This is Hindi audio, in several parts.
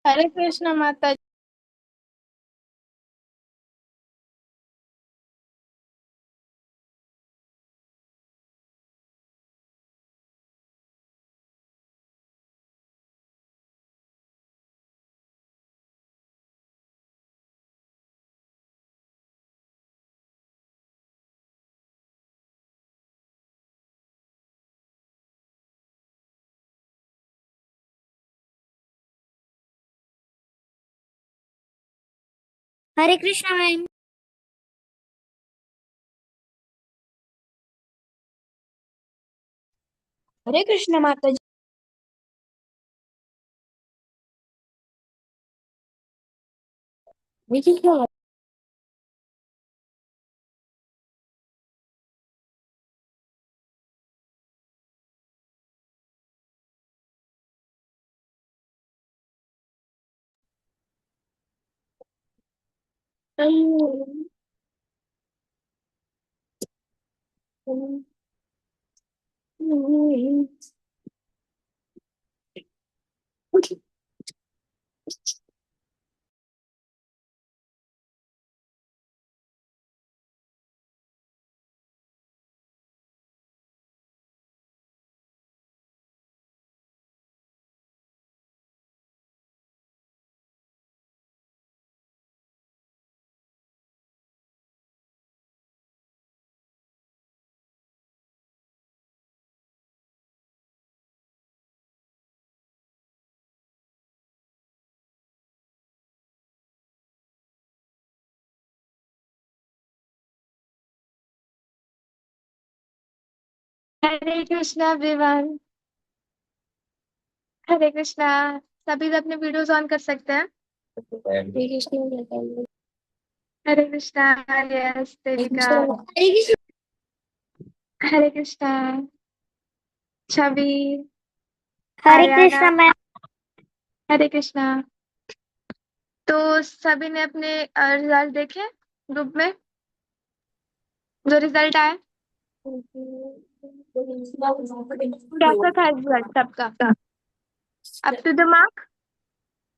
हरे कृष्ण माता। हरे कृष्णा मैम। हरे कृष्ण माता जी। देखिए क्या बात हरे कृष्णा एवरीवन। हरे कृष्णा। सभी अपने वीडियोस ऑन कर सकते हैं। है। हरे कृष्ण माता जी। हरे कृष्णा। यस हरे देविका। कृष्ण हरे कृष्ण। हरे कृष्णा। छवि। हरे आर्याना। कृष्णा मैम। हरे कृष्णा। तो सभी ने अपने रिजल्ट देखे ग्रुप में जो रिजल्ट आया। कैसा था रिजल्ट सबका? Up to the mark?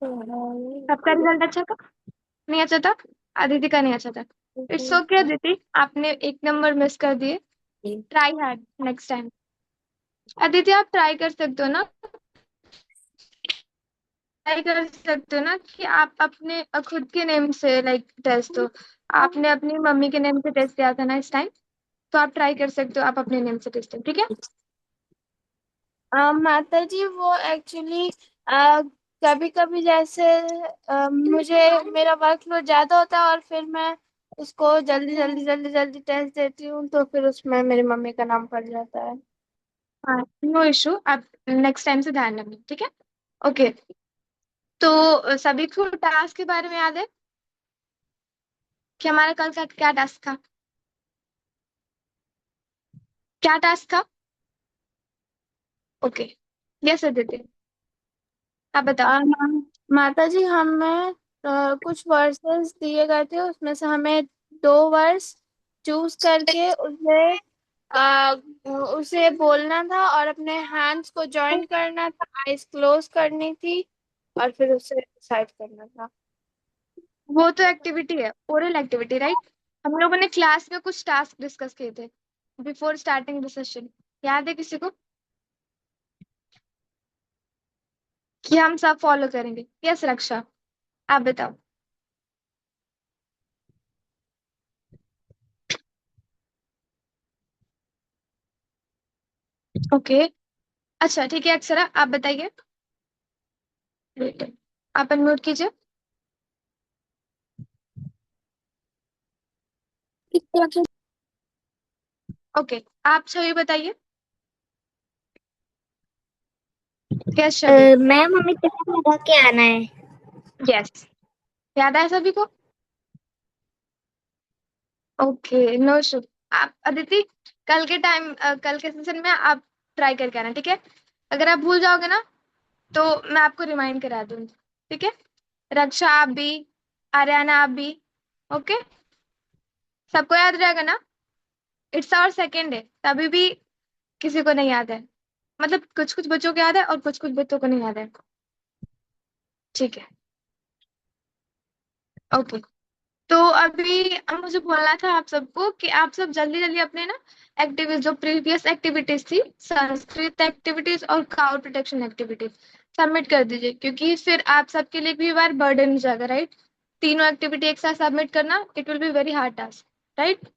सबका रिजल्ट अच्छा था? नहीं अच्छा था? अदिति का नहीं अच्छा था। इट्स ओके अदिति, आपने एक नंबर मिस कर दिए। Try hard next time. Aditi आप ट्राई कर सकते हो ना, ट्राई कर सकते हो ना कि आप अपने खुद के नेम से लाइक टेस्ट दो। आपने अपनी मम्मी के नेम से टेस्ट दिया था ना इस टाइम, तो आप ट्राई कर सकते हो, आप अपने नेम से टेस्ट दो, ठीक है। माता जी वो एक्चुअली कभी कभी जैसे मुझे मेरा वर्कलोड ज्यादा होता है और फिर मैं उसको जल्दी जल्दी जल्दी जल्दी टेस्ट देती हूँ तो फिर उसमें मेरी मम्मी का नाम पड़ जाता है। हाँ, नो इशू, आप नेक्स्ट टाइम से ध्यान रखना, ठीक है। ओके। तो सभी को टास्क के बारे में याद है कि हमारा कल का क्या टास्क था? क्या टास्क था? ओके। यस अदिति, आप बताओ। माता जी हमें कुछ वर्सेस दिए गए थे उसमें से हमें दो वर्स चूज करके उसे बोलना था और अपने हैंड्स को जॉइन करना था, आईज क्लोज करनी थी और फिर उसे डिसाइड करना था। वो तो एक्टिविटी है, ओरल एक्टिविटी, राइट? हम लोगों ने क्लास में कुछ टास्क डिस्कस किए थे बिफोर स्टार्टिंग द सेशन। याद है किसी को कि हम सब फॉलो करेंगे? यस रक्षा, आप बताओ। ओके। अच्छा ठीक है अक्षरा, आप बताइए। आप अनम्यूट कीजिए। इस तरह से ओके। आप छवि बताइए। यस छवि। मैम हमें टिफिन लगा के आना है। यस, याद है सभी को? Okay no issue. आप अदिति, कल के सेशन में आप ट्राई करके आना, ठीक है। अगर आप भूल जाओगे ना तो मैं आपको रिमाइंड करा दूंगी, ठीक है। रक्षा आप भी, आर्याना आप भी। ओके, सबको याद रहेगा ना? इट्स आवर सेकेंड डे, तभी भी किसी को नहीं याद है। मतलब कुछ कुछ बच्चों को याद है और कुछ कुछ बच्चों को नहीं याद है। ठीक है, ओके। तो अभी अब मुझे बोलना था आप सबको कि आप सब जल्दी जल्दी अपने ना एक्टिविटीज, जो प्रीवियस एक्टिविटीज थी, संस्कृत एक्टिविटीज और काउ प्रोटेक्शन एक्टिविटीज, सबमिट कर दीजिए, क्योंकि फिर आप सबके लिए भी बार बर्डन हो जाएगा, राइट? तीनों एक्टिविटी एक साथ सबमिट करना, it will be very hard task, right?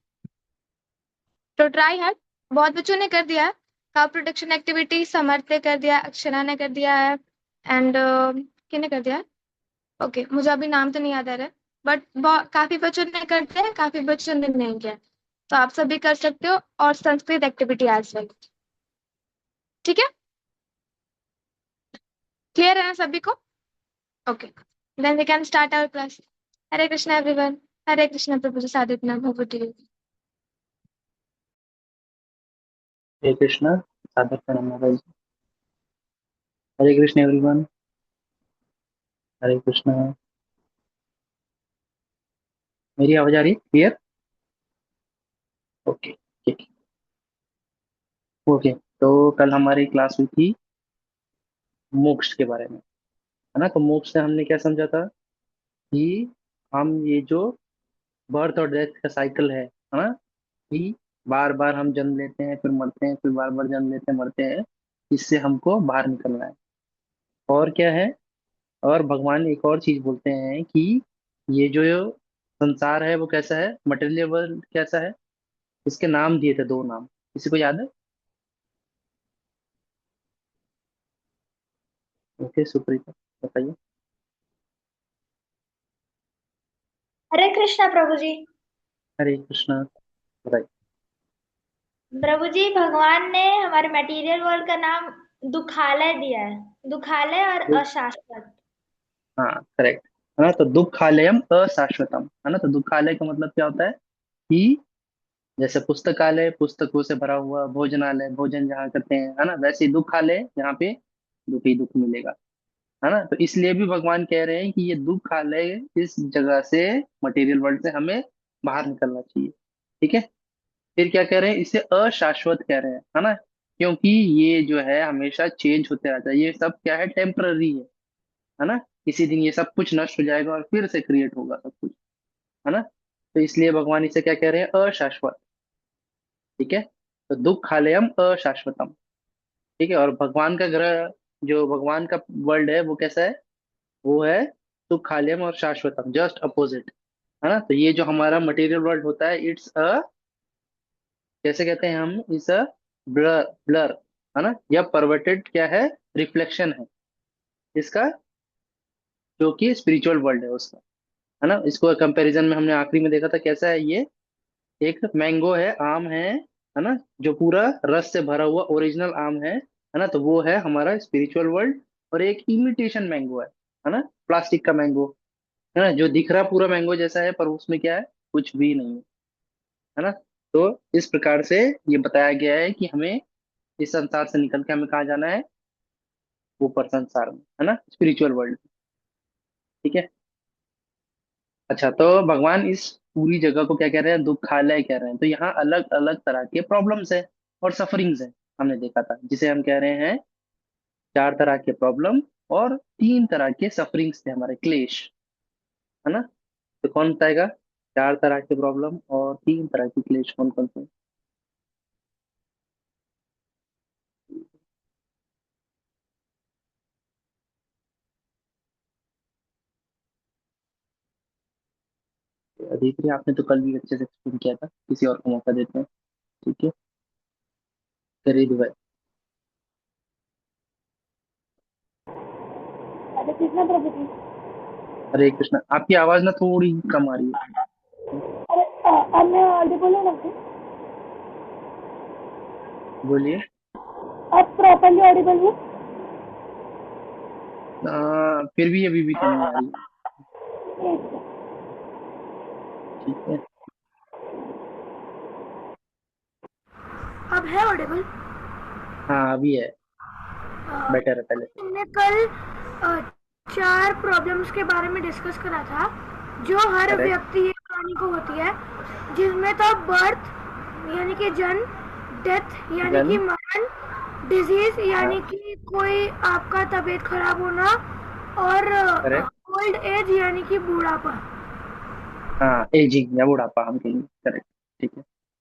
तो ट्राई हार्ड। बहुत बच्चों ने कर दिया है। काउ प्रोटेक्शन एक्टिविटी समर्थ ने कर दिया, अक्षरा ने कर दिया है, एंड किसने कर दिया है? ओके, मुझे अभी नाम तो नहीं याद आ रहा है, बट काफी बच्चों ने कर दिया है, काफी बच्चों ने नहीं किया है। तो आप सभी कर सकते हो, और संस्कृत एक्टिविटी एज वेल। ठीक है, क्लियर है ना सभी को? Okay, then we can start our class. Hare Krishna everyone. Hare Krishna प्रभु जी, साधुना भगवती। हरे कृष्णा। सादर प्रणाम महाराज जी। हरे कृष्ण एवरीवन। हरे कृष्णा। मेरी आवाज आ रही है क्लियर? ओके, ठीक। ओके, तो कल हमारी क्लास हुई थी मोक्ष के बारे में, है ना? तो मोक्ष से हमने क्या समझा था कि हम ये जो बर्थ और डेथ का साइकिल है ना, कि बार बार हम जन्म लेते हैं, फिर मरते हैं, फिर बार बार जन्म लेते हैं, मरते हैं, इससे हमको बाहर निकलना है। और क्या है? और भगवान एक और चीज बोलते हैं कि ये जो संसार है वो कैसा है, मटेरियल वर्ल्ड कैसा है। इसके नाम दिए थे, दो नाम, किसी को याद है? ओके, सुप्रीता बताइए। हरे कृष्णा प्रभु जी। हरे कृष्णा, बताइए। प्रभु जी, भगवान ने हमारे मटेरियल वर्ल्ड का नाम दुखालय दिया है। दुखालय और दु- अशाश्वत। हाँ, करेक्ट। है ना? तो दुखालयम अशाश्वतम, है ना? तो दुखालय का मतलब क्या होता है कि जैसे पुस्तकालय पुस्तकों से भरा हुआ, भोजनालय भोजन जहाँ करते हैं, है ना, वैसे ही दुखालय यहाँ पे दुख ही दुख मिलेगा, है ना? तो इसलिए भी भगवान कह रहे हैं कि ये दुखालय, इस जगह से, मटेरियल वर्ल्ड से हमें बाहर निकलना चाहिए। ठीक है। फिर क्या कह रहे हैं, इसे अशाश्वत कह रहे हैं, है ना? क्योंकि ये जो है हमेशा चेंज होते रहता है, ये सब क्या है, टेम्पररी है ना? किसी दिन ये सब कुछ नष्ट हो जाएगा और फिर से क्रिएट होगा सब कुछ, है ना? तो इसलिए भगवान इसे क्या कह रहे हैं, अशाश्वत। ठीक है। तो दुखालयम अशाश्वतम। ठीक है। और भगवान का ग्रह, जो भगवान का वर्ल्ड है वो कैसा है? वो है सुखालयम और शाश्वतम, जस्ट अपोजिट, है ना? तो ये जो हमारा मटेरियल वर्ल्ड होता है, इट्स अ, कैसे कहते हैं हम, इस अ ब्लर, ब्लर, है ना? या परवर्टेड क्या है, रिफ्लेक्शन है इसका, जो कि स्पिरिचुअल वर्ल्ड है उसका, है ना? इसको कंपैरिजन में हमने आखिरी में देखा था, कैसा है ये, एक मैंगो है, आम है ना? जो पूरा रस से भरा हुआ ओरिजिनल आम है ना? तो वो है हमारा स्पिरिचुअल वर्ल्ड। और एक इमिटेशन मैंगो है ना, प्लास्टिक का मैंगो, है ना, जो दिख रहा पूरा मैंगो जैसा है पर उसमें क्या है, कुछ भी नहीं है ना? तो इस प्रकार से ये बताया गया है कि हमें इस संसार से निकल के हमें कहाँ जाना है, ऊपर संसार में, है ना, स्पिरिचुअल वर्ल्ड। ठीक है। अच्छा, तो भगवान इस पूरी जगह को क्या कह रहे हैं, दुखालय कह रहे हैं। तो यहाँ अलग अलग तरह के प्रॉब्लम्स है और सफरिंग्स है, हमने देखा था, जिसे हम कह रहे हैं चार तरह के प्रॉब्लम और तीन तरह के सफरिंग्स थे हमारे, क्लेश, है ना? तो कौन बताएगा, चार तरह के प्रॉब्लम और तीन तरह के क्लेश कौन कौन से? अदिति, आपने तो कल भी अच्छे से एक्सप्लेन किया था, किसी और को मौका देते हैं। ठीक है, करिए भाई। हरे कृष्णा प्रभु जी। हरे कृष्णा, आपकी आवाज ना थोड़ी कम आ रही है। अरे अब मैं ऑडिबल हूँ ना? बोलिए। अब प्रॉपरली ऑडिबल हूँ? फिर भी अभी भी कमी आ रही है। ठीक है। अब है ऑडिबल? हाँ, अभी है, बेटर है पहले से। हमने कल चार प्रॉब्लम्स के बारे में डिस्कस करा था, जो हर करेक्ट। व्यक्ति या प्राणी को होती है, जिसमें था बर्थ यानी कि जन्म, डेथ यानी कि जन्म। मरण, डिजीज यानी हाँ। कि कोई आपका तबीयत खराब होना, और करेक्ट। ओल्ड एज यानी कि बुढ़ापा। हाँ, एजिंग या बुढ़ापा हम कहेंगे, करेक्ट। ठीक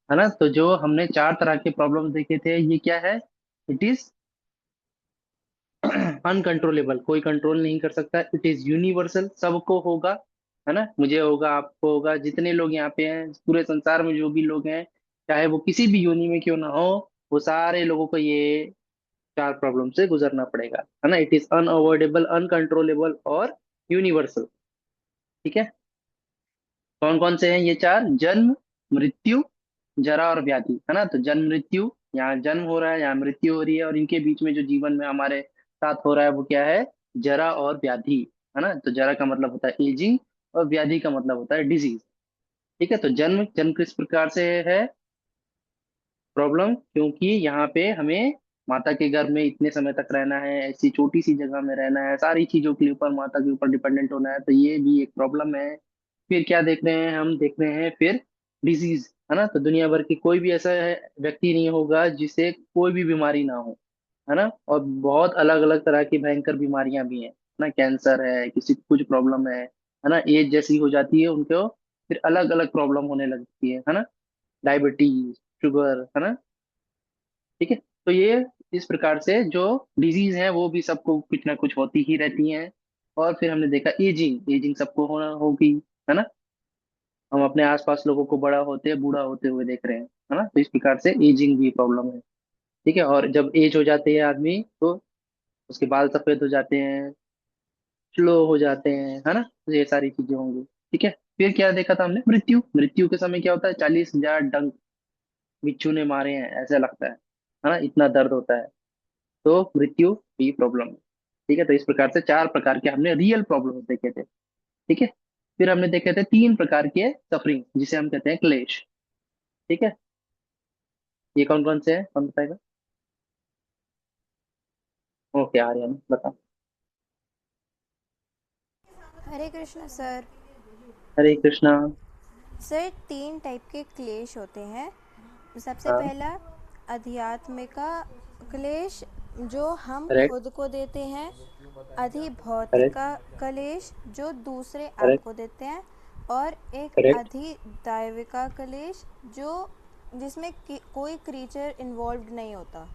है ना। तो जो हमने चार तरह के प्रॉब्लम देखे थे, ये क्या है? इट इज अनकंट्रोलेबल, कोई कंट्रोल नहीं कर सकता। इट इज यूनिवर्सल, सबको होगा, है ना। मुझे होगा, आपको होगा, जितने लोग यहाँ पे हैं पूरे संसार में जो भी लोग हैं, चाहे वो किसी भी योनि में क्यों ना हो, वो सारे लोगों को ये चार प्रॉब्लम से गुजरना पड़ेगा, है ना। इट इज अनअवॉइडेबल, अनकंट्रोलेबल और यूनिवर्सल। ठीक है। कौन कौन से हैं ये चार? जन्म, मृत्यु, जरा और व्याधि, है ना। तो जन्म मृत्यु, यहाँ जन्म हो रहा है, यहाँ मृत्यु हो रही है, और इनके बीच में जो जीवन में हमारे साथ हो रहा है वो क्या है? जरा और व्याधि, है ना। तो जरा का मतलब होता है एजिंग, और व्याधि का मतलब होता है डिजीज। ठीक है। तो जन्म, जन्म किस प्रकार से है प्रॉब्लम? क्योंकि यहाँ पे हमें माता के गर्भ में इतने समय तक रहना है, ऐसी छोटी सी जगह में रहना है, सारी चीजों के ऊपर माता के ऊपर डिपेंडेंट होना है, तो ये भी एक प्रॉब्लम है। फिर क्या देख रहे हैं हम? देख रहे हैं फिर डिजीज, है ना। तो दुनिया भर की कोई भी ऐसा व्यक्ति नहीं होगा जिसे कोई भी बीमारी ना हो, है ना। और बहुत अलग अलग तरह की भयंकर बीमारियां भी हैं, है ना। कैंसर है, किसी को कुछ प्रॉब्लम है ना। एज जैसी हो जाती है उनको, फिर अलग अलग प्रॉब्लम होने लगती है ना। डायबिटीज, शुगर, है ना। ठीक है। तो ये इस प्रकार से जो डिजीज है वो भी सबको कुछ ना कुछ होती ही रहती हैं। और फिर हमने देखा एजिंग, एजिंग सबको होना होगी, है ना। हम अपने आसपास लोगों को बड़ा होते बूढ़ा होते हुए देख रहे हैं, है ना। तो इस प्रकार से एजिंग भी प्रॉब्लम है। ठीक है। और जब एज हो जाती है आदमी, तो उसके बाल सफेद हो जाते हैं, स्लो हो जाते हैं, है ना। तो ये सारी चीजें होंगी। ठीक है। फिर क्या देखा था हमने? मृत्यु, मृत्यु के समय क्या होता है? 40,000 डंक बिच्छू ने मारे हैं ऐसा लगता है ना, इतना दर्द होता है। तो मृत्यु भी प्रॉब्लम है। ठीक है। तो इस प्रकार से चार प्रकार के हमने रियल प्रॉब्लम देखे थे। ठीक है। फिर हमने देखे थे तीन प्रकार के सफरिंग, जिसे हम कहते हैं क्लेश। ठीक है। ये कौन कौन से हैं, कौन बताएगा? ओके, आर्यन बता। हरे कृष्ण सर। हरे कृष्णा। सर, तीन टाइप के क्लेश होते हैं। सबसे हाँ। पहला अध्यात्मिका क्लेश, जो हम करेक्ट। खुद को देते हैं। करेक्ट। अधिभौतिका क्लेश, जो दूसरे करेक्ट। आपको देते हैं। और एक करेक्ट। अधिदैविका क्लेश, जो जिसमें कोई क्रीचर इन्वॉल्व नहीं होता।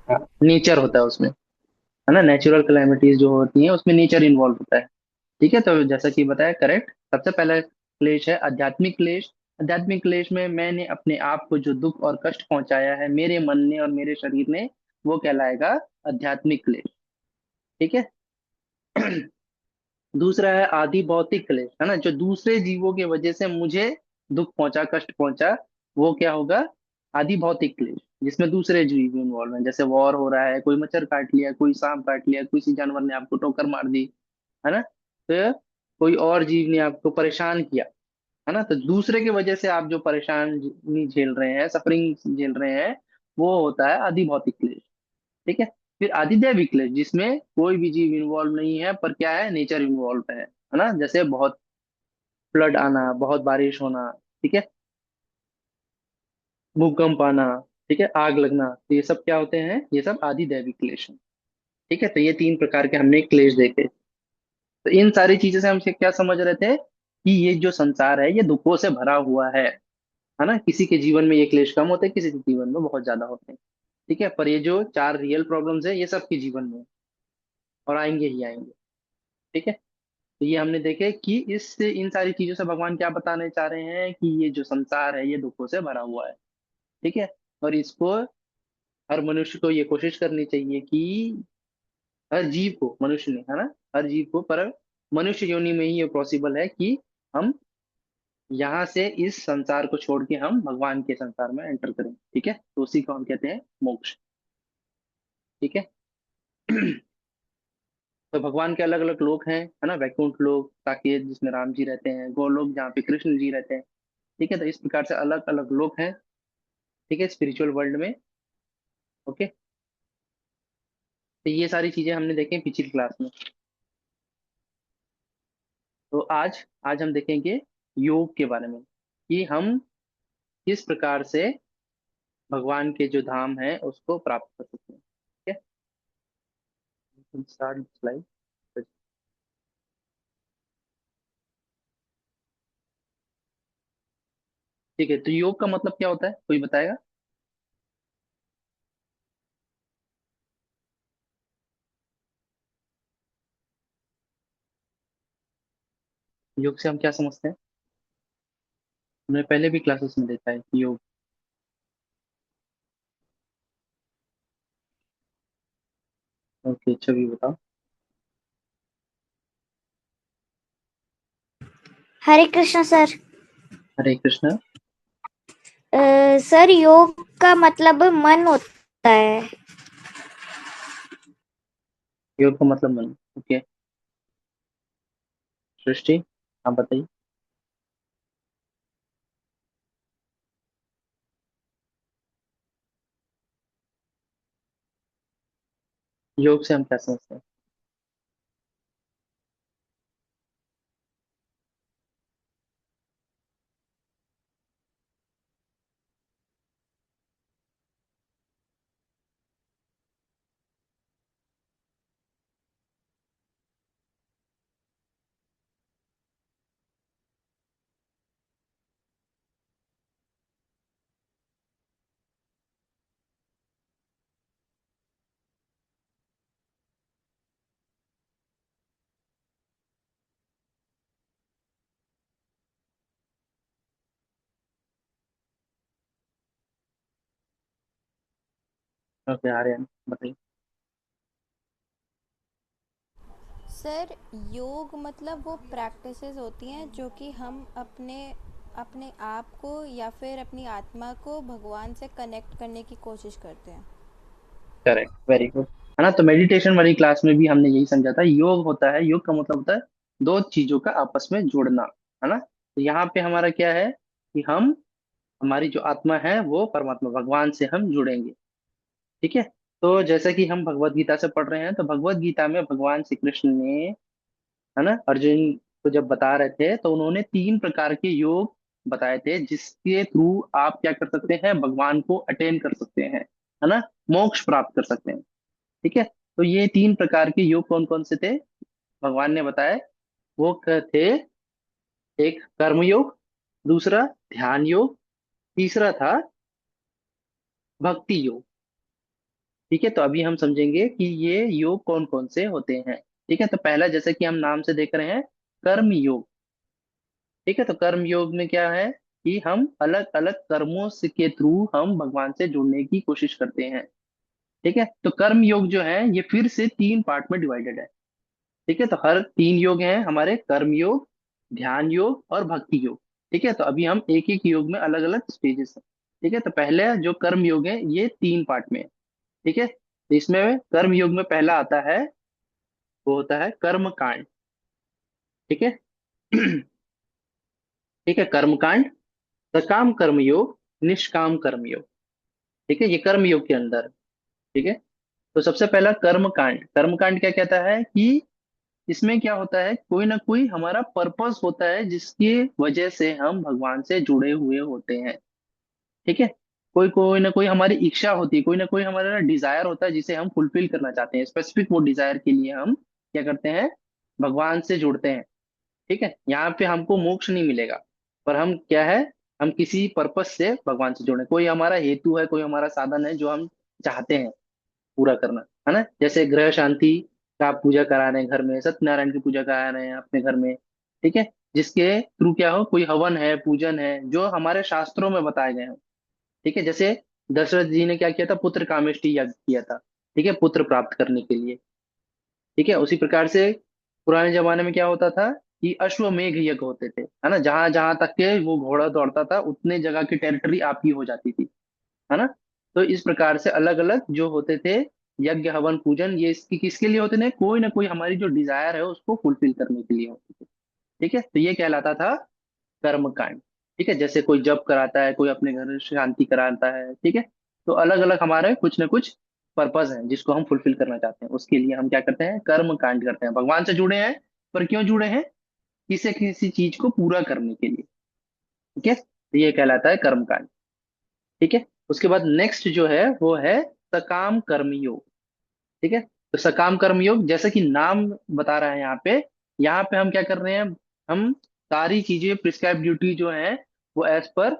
हाँ, नेचर होता है उसमें, है ना। नेचुरल कैलेमिटीज जो होती हैं उसमें नेचर इन्वॉल्व होता है। ठीक है। तो जैसा कि बताया, करेक्ट। सबसे पहला क्लेश है आध्यात्मिक क्लेश। आध्यात्मिक क्लेश में मैंने अपने आप को जो दुख और कष्ट पहुंचाया है, मेरे मन ने और मेरे शरीर ने, वो कहलाएगा आध्यात्मिक क्लेश। ठीक है। दूसरा है आदि भौतिक क्लेश, है ना। जो दूसरे जीवों की वजह से मुझे दुख पहुंचा, कष्ट पहुंचा, वो क्या होगा? आदि भौतिक क्लेश, जिसमें दूसरे जीव इन्वॉल्व हैं। जैसे वॉर हो रहा है, कोई मच्छर काट लिया, कोई सांप काट लिया, किसी जानवर ने आपको ठोकर मार दी, है ना। तो कोई और जीव ने आपको परेशान किया, है ना। तो दूसरे की वजह से आप जो परेशानी झेल रहे हैं, सफरिंग झेल रहे हैं, वो होता है आदि भौतिक क्लेश। ठीक है। फिर आदि दैविक क्लेश, जिसमें कोई भी जीव इन्वॉल्व नहीं है, पर क्या है? नेचर इन्वॉल्व है ना। जैसे बहुत फ्लड आना, बहुत बारिश होना, ठीक है, भूकंप आना, ठीक है, आग लगना, तो ये सब क्या होते हैं? ये सब आदि दैविक क्लेश हैं। ठीक है। तो ये तीन प्रकार के हमने क्लेश देखे। तो इन सारी चीजों से हम क्या समझ रहे थे? कि ये जो संसार है ये दुखों से भरा हुआ है ना। किसी के जीवन में ये क्लेश कम होते हैं, किसी के जीवन में बहुत ज्यादा होते हैं। ठीक है। पर ये जो चार रियल प्रॉब्लम्स है, ये सबके जीवन में है, और आएंगे ही आएंगे। ठीक है। तो ये हमने देखे कि इस इन सारी चीजों से भगवान क्या बताने चाह रहे हैं, कि ये जो संसार है ये दुखों से भरा हुआ है। ठीक है। और इसको हर मनुष्य को ये कोशिश करनी चाहिए कि हर जीव को, मनुष्य ने, है ना, हर जीव को, पर मनुष्य योनि में ही ये पॉसिबल है कि हम यहाँ से इस संसार को छोड़ के हम भगवान के संसार में एंटर करें। ठीक है। तो उसी को हम कहते हैं मोक्ष। ठीक है। तो भगवान के अलग अलग लोक हैं, है ना। वैकुंठ लोक, साकेत जिसमें राम जी रहते हैं, गोलोक जहाँ पे कृष्ण जी रहते हैं। ठीक है। तो इस प्रकार से अलग अलग लोक हैं। ठीक है, स्पिरिचुअल वर्ल्ड में। ओके। तो ये सारी चीजें हमने देखें पिछली क्लास में। तो आज आज हम देखेंगे योग के बारे में, कि हम किस प्रकार से भगवान के जो धाम है उसको प्राप्त कर सकते हैं। ठीक है। Start slide. ठीक है, तो योग का मतलब क्या होता है, कोई बताएगा? योग से हम क्या समझते हैं? हमने पहले भी क्लासेस में देखा है कि योग। ओके, छवि बताओ। हरे कृष्ण सर। हरे कृष्ण। सर योग का मतलब मन होता है। योग का मतलब मन। ओके। सृष्टि, आप बताइए। योग से हम क्या समझते हैं? ओके, आर्यन बताइए। सर योग मतलब वो प्रैक्टिसेस होती हैं जो कि हम अपने अपने आप को या फिर अपनी आत्मा को भगवान से कनेक्ट करने की कोशिश करते हैं। Correct, very good. है ना, तो मेडिटेशन वाली क्लास में भी हमने यही समझा था। योग होता है, योग का मतलब होता है दो चीजों का आपस में जुड़ना। है ना, तो यहाँ पे हमारा क्या है कि हम, हमारी जो आत्मा है वो परमात्मा भगवान से हम जुड़ेंगे। ठीक है, तो जैसे कि हम भगवत गीता से पढ़ रहे हैं, तो भगवत गीता में भगवान श्री कृष्ण ने, है ना, अर्जुन को जब बता रहे थे तो उन्होंने तीन प्रकार के योग बताए थे जिसके थ्रू आप क्या कर सकते हैं, भगवान को अटेन कर सकते हैं। है ना, मोक्ष प्राप्त कर सकते हैं। ठीक है, तो ये तीन प्रकार के योग कौन कौन से थे भगवान ने बताए? वो थे, एक कर्म योग, दूसरा ध्यान योग, तीसरा था भक्ति योग। ठीक है, तो अभी हम समझेंगे कि ये योग कौन कौन से होते हैं। ठीक है, तो पहला जैसे कि हम नाम से देख रहे हैं, कर्म योग। ठीक है, तो कर्म योग में क्या है कि हम अलग अलग कर्मों से के थ्रू हम भगवान से जुड़ने की कोशिश करते हैं। ठीक है, तो कर्म योग जो है ये फिर से तीन पार्ट में डिवाइडेड है। ठीक है, तो हर तीन योग हैं हमारे, कर्म योग, ध्यान योग और भक्ति योग। ठीक है, तो अभी हम एक एक योग में अलग अलग स्टेजेस हैं। ठीक है, तो पहले जो कर्म योग है ये तीन पार्ट में है। ठीक है, तो इसमें कर्म योग में पहला आता है, वो होता है कर्म कांड। ठीक है। ठीक है, कर्म कांड, सकाम कर्म योग, निष्काम कर्म योग। ठीक है, ये कर्म योग के अंदर है। ठीक है, तो सबसे पहला कर्म कांड। कर्म कांड क्या कहता है कि इसमें क्या होता है, कोई ना कोई हमारा पर्पस होता है जिसकी वजह से हम भगवान से जुड़े हुए होते हैं। ठीक है, कोई कोई ना कोई हमारी इच्छा होती है, कोई ना कोई हमारा डिजायर होता है जिसे हम फुलफिल करना चाहते हैं। स्पेसिफिक वो डिजायर के लिए हम क्या करते हैं, भगवान से जुड़ते हैं। ठीक है, यहाँ पे हमको मोक्ष नहीं मिलेगा, पर हम क्या है, हम किसी पर्पस से भगवान से जुड़े, कोई हमारा हेतु है, कोई हमारा साधन है जो हम चाहते हैं पूरा करना। है ना, जैसे गृह शांति का आप पूजा करा रहे हैं घर में, सत्यनारायण की पूजा करा रहे हैं अपने घर में। ठीक है, जिसके थ्रू क्या हो, कोई हवन है, पूजन है जो हमारे शास्त्रों में बताए गए हैं। ठीक है, जैसे दशरथ जी ने क्या किया था, पुत्र कामेष्टि यज्ञ किया था। ठीक है, पुत्र प्राप्त करने के लिए। ठीक है, उसी प्रकार से पुराने जमाने में क्या होता था कि अश्वमेघ यज्ञ होते थे। है ना, जहां जहां तक के वो घोड़ा दौड़ता था उतने जगह की टेरिटरी आपकी हो जाती थी। है ना, तो इस प्रकार से अलग अलग जो होते थे यज्ञ, हवन, पूजन, ये इसकी किसके लिए होते थे, कोई ना कोई हमारी जो डिजायर है उसको फुलफिल करने के लिए होते थे। ठीक है, तो ये कहलाता था कर्म कांड। ठीक है, जैसे कोई जप कराता है, कोई अपने घर में शांति कराता है। ठीक है, तो अलग अलग हमारे कुछ ना कुछ पर्पज है जिसको हम फुलफिल करना चाहते हैं, उसके लिए हम क्या करते हैं, कर्म कांड करते हैं। भगवान से जुड़े हैं, पर क्यों जुड़े हैं, किसी किसी चीज को पूरा करने के लिए। ठीक है, तो ये कहलाता है कर्म कांड। ठीक है, उसके बाद नेक्स्ट जो है वो है सकाम कर्म योग। ठीक है, तो सकाम कर्म योग जैसे कि नाम बता रहा है यहाँ पे हम क्या कर रहे हैं, हम सारी चीजें प्रिस्क्राइब ड्यूटी जो है वो एज पर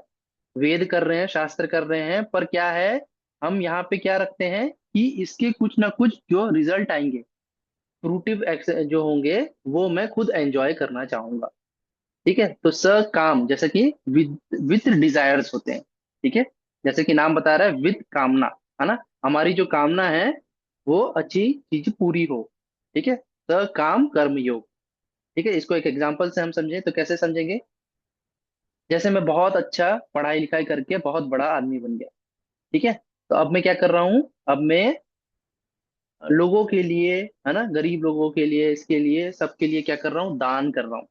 वेद कर रहे हैं, शास्त्र कर रहे हैं, पर क्या है, हम यहाँ पे क्या रखते हैं कि इसके कुछ ना कुछ जो रिजल्ट आएंगे, फ्रूटिव जो होंगे, वो मैं खुद एंजॉय करना चाहूंगा। ठीक है, तो स काम जैसे कि विथ डिजायर्स होते हैं। ठीक है, जैसे कि नाम बता रहा है, विथ कामना, है ना, हमारी जो कामना है वो अच्छी चीज पूरी हो। ठीक है, स काम कर्म योग। ठीक है, इसको एक एग्जांपल से हम समझें तो कैसे समझेंगे? जैसे मैं बहुत अच्छा पढ़ाई लिखाई करके बहुत बड़ा आदमी बन गया। ठीक है, तो अब मैं क्या कर रहा हूँ, अब मैं लोगों के लिए, है ना, गरीब लोगों के लिए, इसके लिए, सबके लिए क्या कर रहा हूँ, दान कर रहा हूँ।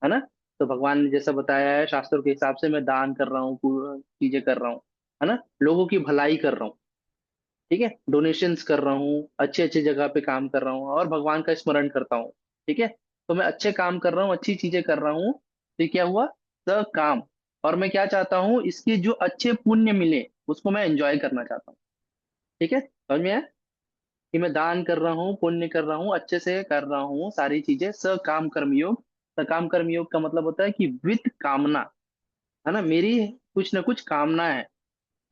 है ना, तो भगवान ने जैसा बताया है शास्त्रों के हिसाब से, मैं दान कर रहा हूँ, चीजें कर रहा हूँ, है ना, लोगों की भलाई कर रहा हूँ। ठीक है, डोनेशंस कर रहा हूँ, अच्छे अच्छे जगह पे काम कर रहा हूँ और भगवान का स्मरण करता हूँ। ठीक है, तो मैं अच्छे काम कर रहा हूँ, अच्छी चीजें कर रहा हूँ, तो ये क्या हुआ, स काम। और मैं क्या चाहता हूँ, इसके जो अच्छे पुण्य मिले उसको मैं एंजॉय करना चाहता हूँ। ठीक है, समझ में आया कि मैं दान कर रहा हूँ, पुण्य कर रहा हूँ, अच्छे से कर रहा हूँ सारी चीजें, स काम कर्मयोग। सकाम कर्मयोग का मतलब होता है कि विद कामना, है ना, मेरी कुछ ना कुछ कामना है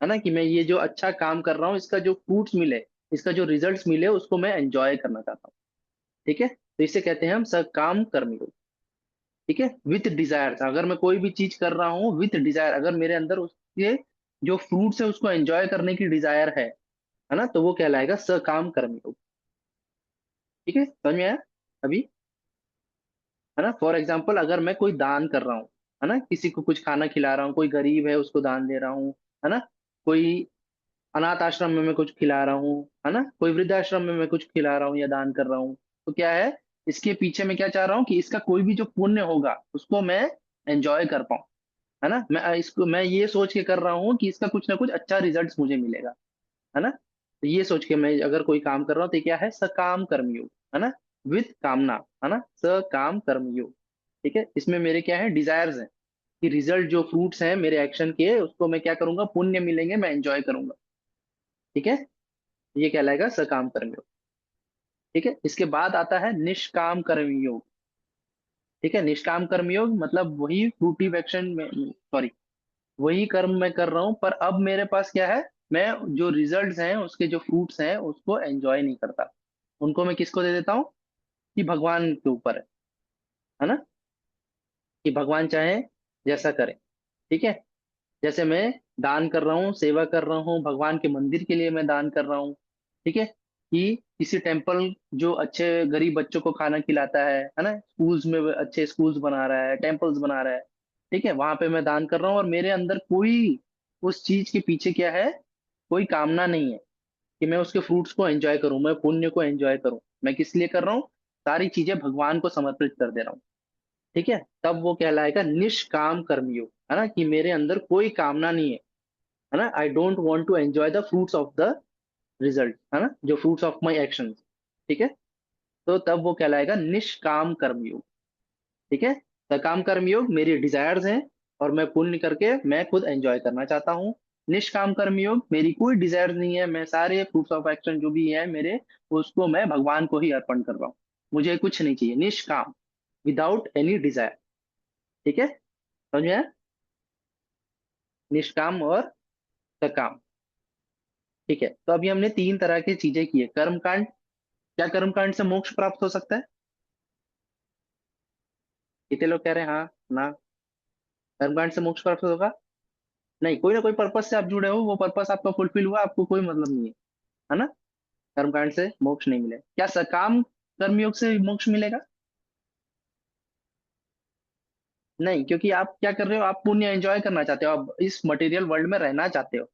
ना, कि मैं ये जो अच्छा काम कर रहा हूँ इसका जो फ्रूट्स मिले, इसका जो रिजल्ट्स मिले उसको मैं एंजॉय करना चाहता हूँ। ठीक है, तो इसे कहते हैं हम सकाम कर्मयोग। ठीक है, विथ डिजायर, अगर मैं कोई भी चीज कर रहा हूँ विथ डिजायर, अगर मेरे अंदर उसके जो फ्रूट्स है उसको एंजॉय करने की डिजायर है ना, तो वो कहलाएगा सकाम कर्मयोग। ठीक है, समझ में आया अभी? है ना, फॉर एग्जाम्पल अगर मैं कोई दान कर रहा हूँ, है ना, किसी को कुछ खाना खिला रहा हूँ, कोई गरीब है उसको दान दे रहा हूँ, है ना, कोई अनाथ आश्रम में मैं कुछ खिला रहा हूँ, है ना, कोई वृद्धाश्रम में मैं कुछ खिला रहा हूँ या दान कर रहा हूँ, तो क्या है, इसके पीछे मैं क्या चाह रहा हूँ कि इसका कोई भी जो पुण्य होगा उसको मैं एंजॉय कर पाऊँ। है ना, मैं इसको मैं ये सोच के कर रहा हूँ कि इसका कुछ ना कुछ अच्छा रिजल्ट मुझे मिलेगा। है ना, तो ये सोच के मैं अगर कोई काम कर रहा हूँ तो ये क्या है, सकाम कर्मयोग। है ना, विद कामना, है ना, सकाम कर्मयोग। ठीक है, इसमें मेरे क्या है, डिजायर्स हैं कि रिजल्ट जो फ्रूट्स हैं मेरे एक्शन के उसको मैं क्या करूंगा, पुण्य मिलेंगे, मैं एंजॉय करूंगा। ठीक है, ये कहलाएगा सकाम कर्मयोग। ठीक है, इसके बाद आता है निष्काम कर्मयोग। ठीक है, निष्काम कर्मयोग मतलब वही फ्रूटिव एक्शन में, सॉरी, वही कर्म मैं कर रहा हूँ, पर अब मेरे पास क्या है, मैं जो रिजल्ट्स हैं उसके जो फ्रूट्स हैं उसको एंजॉय नहीं करता, उनको मैं किसको दे देता हूँ, कि भगवान के ऊपर है ना, कि भगवान चाहे जैसा करे। ठीक है, जैसे मैं दान कर रहा हूँ, सेवा कर रहा हूँ, भगवान के मंदिर के लिए मैं दान कर रहा हूँ। ठीक है, कि किसी टेम्पल जो अच्छे गरीब बच्चों को खाना खिलाता है ना, स्कूल्स में वो अच्छे स्कूल्स बना रहा है, टेम्पल्स बना रहा है। ठीक है, वहां पे मैं दान कर रहा हूँ और मेरे अंदर कोई उस चीज के पीछे क्या है, कोई कामना नहीं है कि मैं उसके फ्रूट्स को एंजॉय करूं, मैं पुण्य को एंजॉय करूं। मैं किस लिए कर रहा हूँ, सारी चीजें भगवान को समर्पित कर दे रहा हूँ। ठीक है, तब वो कहलाएगा निष्काम कर्मयोग। है ना, कि मेरे अंदर कोई कामना नहीं है ना, I don't want to enjoy the fruits of the result, है ना, जो फ्रूट्स ऑफ माई एक्शन। ठीक है, तो तब वो कहलाएगा निष्काम कर्मयोग। ठीक है, सकाम कर्मयोग मेरी डिजायर्स हैं और मैं पुण्य करके मैं खुद एंजॉय करना चाहता हूँ। निष्काम कर्मयोग मेरी कोई डिजायर नहीं है, मैं सारे फ्रूट्स ऑफ एक्शन जो भी है मेरे, उसको मैं भगवान को ही अर्पण कर रहा हूँ, मुझे कुछ नहीं चाहिए, निष्काम, विदाउट एनी डिजायर। ठीक है, समझ में आया? निष्काम और सकाम। ठीक है, तो अभी हमने तीन तरह की चीजें की है। कर्मकांड, क्या कर्मकांड से मोक्ष प्राप्त हो सकता है? कितने लोग कह रहे हैं हाँ ना? कर्मकांड से मोक्ष प्राप्त होगा? नहीं, कोई ना कोई पर्पस से आप जुड़े हो, वो पर्पस आपका फुलफिल हुआ, आपको कोई मतलब नहीं है ना, कर्मकांड से मोक्ष नहीं मिले। क्या सकाम कर्मयोग से मोक्ष मिलेगा? नहीं, क्योंकि आप क्या कर रहे हो, आप पुण्य एंजॉय करना चाहते हो, आप इस मटेरियल वर्ल्ड में रहना चाहते हो,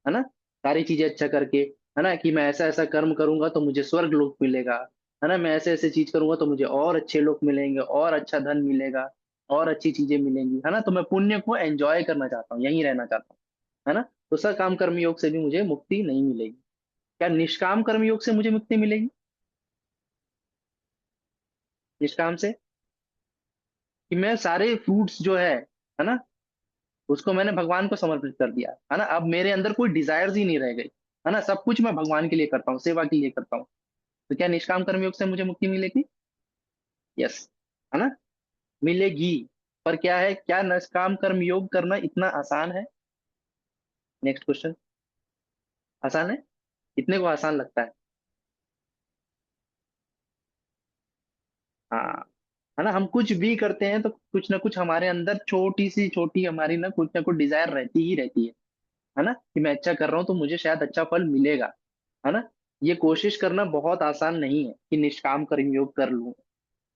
है ना, सारी चीजें अच्छा करके, है ना, कि मैं ऐसा ऐसा कर्म करूंगा तो मुझे स्वर्ग लोक मिलेगा, है ना, मैं ऐसे ऐसे चीज करूंगा तो मुझे और अच्छे लोग मिलेंगे, और अच्छा धन मिलेगा, और अच्छी चीजें मिलेंगी, है ना, तो मैं पुण्य को एंजॉय करना चाहता हूँ, यहीं रहना चाहता हूँ, है ना, तो सकाम कर्मयोग से भी मुझे मुक्ति नहीं मिलेगी। क्या निष्काम कर्मयोग से मुझे मुक्ति मिलेगी? निष्काम से कि मैं सारे फ्रूट्स जो है ना, उसको मैंने भगवान को समर्पित कर दिया, है ना, अब मेरे अंदर कोई डिजायर्स ही नहीं रह गई, है ना, सब कुछ मैं भगवान के लिए करता हूँ, सेवा के लिए करता हूँ। तो क्या निष्काम कर्मयोग से मुझे मुक्ति मिलेगी? यस, है ना, मिलेगी। पर क्या है, क्या निष्काम कर्म योग करना इतना आसान है? Next question. आसान है? कितने को आसान लगता है? हाँ, है ना, हम कुछ भी करते हैं तो कुछ ना कुछ हमारे अंदर छोटी सी छोटी हमारी ना कुछ डिजायर रहती ही रहती है ना, कि मैं अच्छा कर रहा हूँ तो मुझे शायद अच्छा फल मिलेगा, है ना। ये कोशिश करना बहुत आसान नहीं है कि निष्काम कर्म योग कर लूं,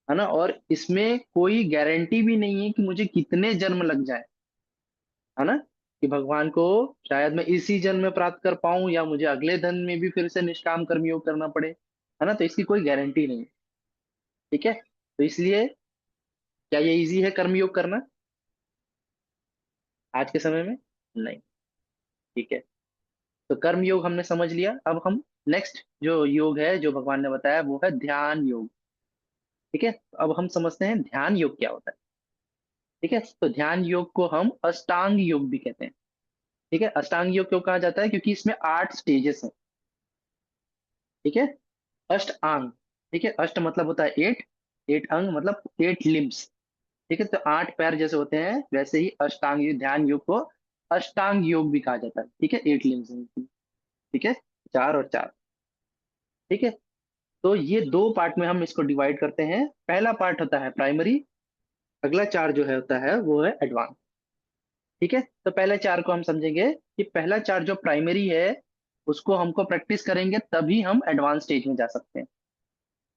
है ना, और इसमें कोई गारंटी भी नहीं है कि मुझे कितने जन्म लग जाए, है ना, कि भगवान को शायद मैं इसी जन्म में प्राप्त कर पाऊं या मुझे अगले जन्म में भी फिर से निष्काम कर्म योग करना पड़े, है ना, तो इसकी कोई गारंटी नहीं। ठीक है, तो इसलिए क्या ये इजी है कर्म योग करना आज के समय में? नहीं। ठीक है, तो कर्म योग हमने समझ लिया। अब हम नेक्स्ट जो योग है जो भगवान ने बताया वो है ध्यान योग। ठीक है, तो अब हम समझते हैं ध्यान योग क्या होता है। ठीक है, तो ध्यान योग को हम अष्टांग योग भी कहते हैं। ठीक है, अष्टांग योग क्यों कहा जाता है? क्योंकि इसमें 8 स्टेजेस हैं। ठीक है, अष्ट अंग। ठीक है, अष्ट मतलब होता है 8, 8 अंग मतलब 8 लिम्स। ठीक है, तो 8 पैर जैसे होते हैं वैसे ही अष्टांग ध्यान योग को अष्टांग योग भी कहा जाता है। ठीक है, 8 लिम्स। ठीक है, 4 और 4। ठीक है, तो ये 2 पार्ट में हम इसको डिवाइड करते हैं। पहला पार्ट होता है प्राइमरी, अगला 4 जो है होता है वो है एडवांस। ठीक है, तो पहले 4 को हम समझेंगे कि पहला 4 जो प्राइमरी है उसको हमको प्रैक्टिस करेंगे तभी हम एडवांस स्टेज में जा सकते हैं।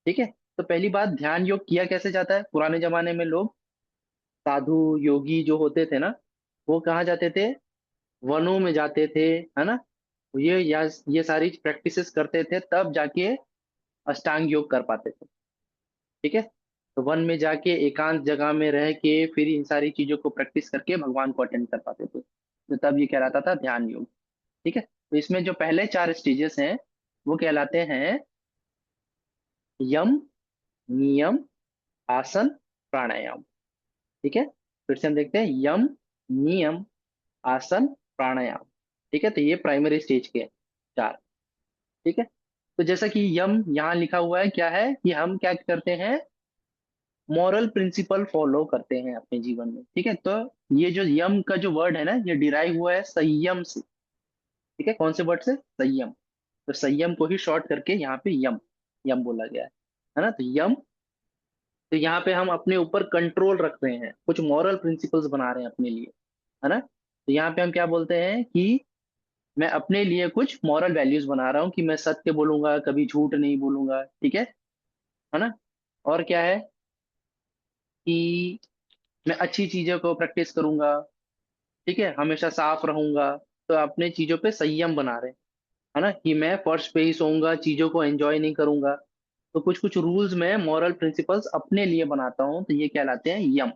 ठीक है, तो पहली बात, ध्यान योग किया कैसे जाता है? पुराने जमाने में लोग साधु योगी जो होते थे ना, वो कहाँ जाते थे? वनों में जाते थे, है ना, ये सारी प्रैक्टिसेस करते थे तब जाके अष्टांग योग कर पाते थे। ठीक है, तो वन में जाके एकांत जगह में रह के फिर इन सारी चीजों को प्रैक्टिस करके भगवान को अटेंड कर पाते थे, तो तब ये कहलाता था ध्यान योग। ठीक है, तो इसमें जो पहले 4 स्टेजेस हैं वो कहलाते हैं यम, नियम, आसन, प्राणायाम। ठीक है, फिर से हम देखते हैं यम, नियम, आसन, प्राणायाम। ठीक है, तो ये प्राइमरी स्टेज के 4। ठीक है, तो जैसा कि यम यहाँ लिखा हुआ है, क्या है कि हम क्या करते हैं? मॉरल प्रिंसिपल फॉलो करते हैं अपने जीवन में। ठीक है, तो ये जो यम का जो वर्ड है ना, ये डिराइव हुआ है संयम से। ठीक है, कौन से वर्ड से? संयम। तो संयम को ही शॉर्ट करके यहाँ पे यम, यम बोला गया है ना, तो यम। तो यहाँ पे हम अपने ऊपर कंट्रोल रख रहे हैं, कुछ मॉरल प्रिंसिपल्स बना रहे हैं अपने लिए, है ना, तो यहाँ पे हम क्या बोलते हैं कि मैं अपने लिए कुछ मॉरल वैल्यूज बना रहा हूँ कि मैं सत्य बोलूंगा, कभी झूठ नहीं बोलूंगा। ठीक है ना, और क्या है कि मैं अच्छी चीजों को प्रैक्टिस करूंगा। ठीक है, हमेशा साफ रहूंगा। तो अपने चीजों पे संयम बना रहे हैं, है ना, कि मैं फर्श पे ही सोऊंगा, चीजों को एंजॉय नहीं करूंगा। तो कुछ कुछ रूल्स में मॉरल प्रिंसिपल्स अपने लिए बनाता हूँ, तो ये कहलाते हैं यम।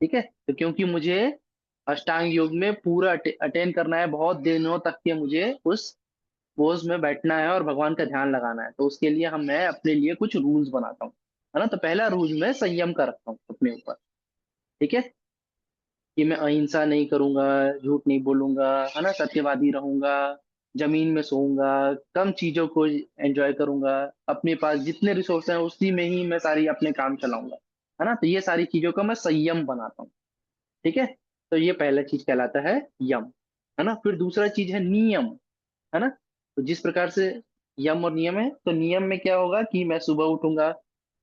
ठीक है, तो क्योंकि मुझे अष्टांग योग में पूरा अटेंड करना है, बहुत दिनों तक के मुझे उस पोज में बैठना है और भगवान का ध्यान लगाना है, तो उसके लिए मैं अपने लिए कुछ रूल्स बनाता हूँ, है ना, तो पहला रूल मैं संयम का रखता हूँ अपने ऊपर। ठीक है, कि मैं अहिंसा नहीं करूंगा, झूठ नहीं बोलूंगा, है ना, सत्यवादी रहूंगा, जमीन में सोऊंगा, कम चीजों को एंजॉय करूंगा, अपने पास जितने रिसोर्स हैं उसी में ही मैं सारी अपने काम चलाऊंगा, है ना, तो ये सारी चीजों का मैं संयम बनाता हूँ। ठीक है, तो ये पहला चीज कहलाता है यम, है ना। फिर दूसरा चीज है नियम, है ना, तो जिस प्रकार से यम और नियम है, तो नियम में क्या होगा कि मैं सुबह उठूंगा,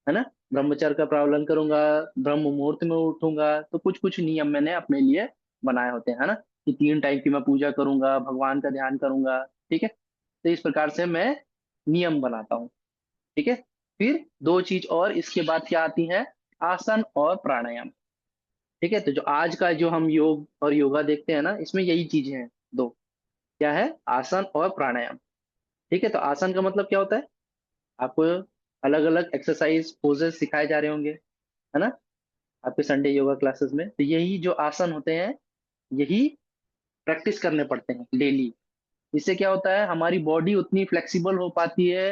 है ना, ब्रह्मचर्य का पालन करूंगा, ब्रह्म मुहूर्त में उठूंगा, तो कुछ कुछ नियम मैंने अपने लिए बनाए होते हैं, है ना, कि 3 टाइम की मैं पूजा करूंगा, भगवान का ध्यान करूंगा। ठीक है, तो इस प्रकार से मैं नियम बनाता हूँ। ठीक है, फिर 2 चीज और इसके बाद क्या आती है? आसन और प्राणायाम। ठीक है, तो जो आज का जो हम योग और योगा देखते हैं ना, इसमें यही चीजें हैं 2, क्या है? आसन और प्राणायाम। ठीक है, तो आसन का मतलब क्या होता है? आपको अलग अलग एक्सरसाइज पोजेस सिखाए जा रहे होंगे, है ना, आपके संडे योगा क्लासेस में, तो यही जो आसन होते हैं यही प्रैक्टिस करने पड़ते हैं डेली। इससे क्या होता है? हमारी बॉडी उतनी फ्लेक्सिबल हो पाती है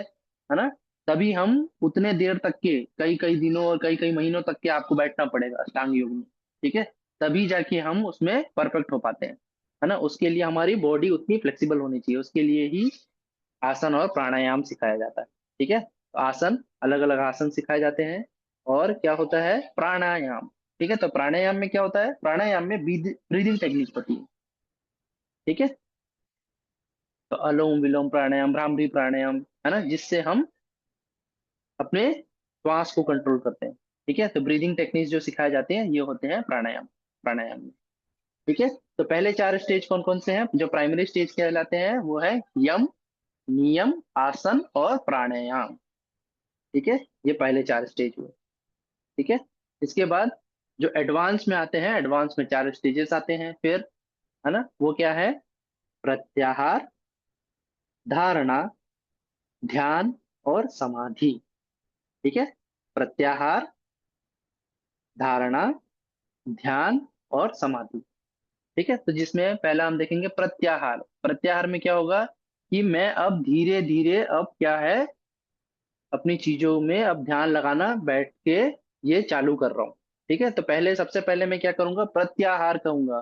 ना, तभी हम उतने देर तक के, कई कई दिनों और कई कई महीनों तक के आपको बैठना पड़ेगा अष्टांग योग में। ठीक है, तभी जाके हम उसमें परफेक्ट हो पाते हैं, है ना, उसके लिए हमारी बॉडी उतनी फ्लेक्सिबल होनी चाहिए, उसके लिए ही आसन और प्राणायाम सिखाया जाता है। ठीक है, तो आसन, अलग अलग आसन सिखाए जाते हैं। और क्या होता है? प्राणायाम। ठीक है, तो प्राणायाम में क्या होता है? प्राणायाम में ब्रीदिंग टेक्निक होती है। ठीक है। तो अनुलोम विलोम प्राणायाम, भ्रामरी प्राणायाम, है ना, जिससे हम अपने श्वास को कंट्रोल करते हैं। ठीक है, तो ब्रीदिंग टेक्निक्स जो सिखाए जाते हैं ये होते हैं प्राणायाम, प्राणायाम में। ठीक है, तो पहले चार स्टेज कौन कौन से हैं जो प्राइमरी स्टेज कहलाते हैं, वो है यम, नियम, आसन और प्राणायाम। ठीक है, ये पहले चार स्टेज हुए। ठीक है, इसके बाद जो एडवांस में आते हैं, एडवांस में चार स्टेजेस आते हैं फिर, है ना, वो क्या है, प्रत्याहार, धारणा, ध्यान और समाधि। ठीक है, प्रत्याहार, धारणा, ध्यान और समाधि। ठीक है, तो जिसमें पहला हम देखेंगे प्रत्याहार। प्रत्याहार में क्या होगा कि मैं अब धीरे धीरे अब क्या है, अपनी चीजों में अब ध्यान लगाना बैठ के ये चालू कर रहा हूँ। ठीक है, तो पहले सबसे पहले मैं क्या करूंगा, प्रत्याहार कहूंगा